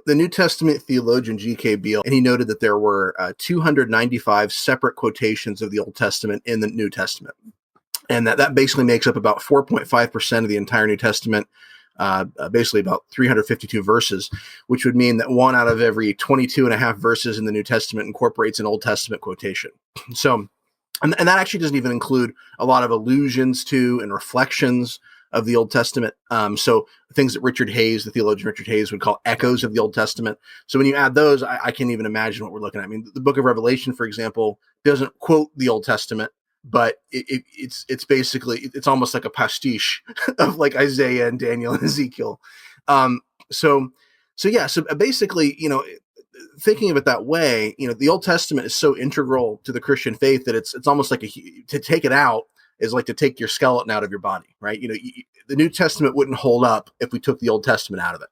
the New Testament theologian G.K. Beale, and he noted that there were 295 separate quotations of the Old Testament in the New Testament. And that basically makes up about 4.5% of the entire New Testament, basically about 352 verses, which would mean that 1 out of every 22 and a half verses in the New Testament incorporates an Old Testament quotation. So, and that actually doesn't even include a lot of allusions to and reflections of the Old Testament. So things that the theologian Richard Hayes would call echoes of the Old Testament. So when you add those, I can't even imagine what we're looking at. I mean, the book of Revelation, for example, doesn't quote the Old Testament, but it's basically, it's almost like a pastiche of like Isaiah and Daniel and Ezekiel. So basically, thinking of it that way, the Old Testament is so integral to the Christian faith that it's almost like to take it out is like to take your skeleton out of your body, right? The New Testament wouldn't hold up if we took the Old Testament out of it.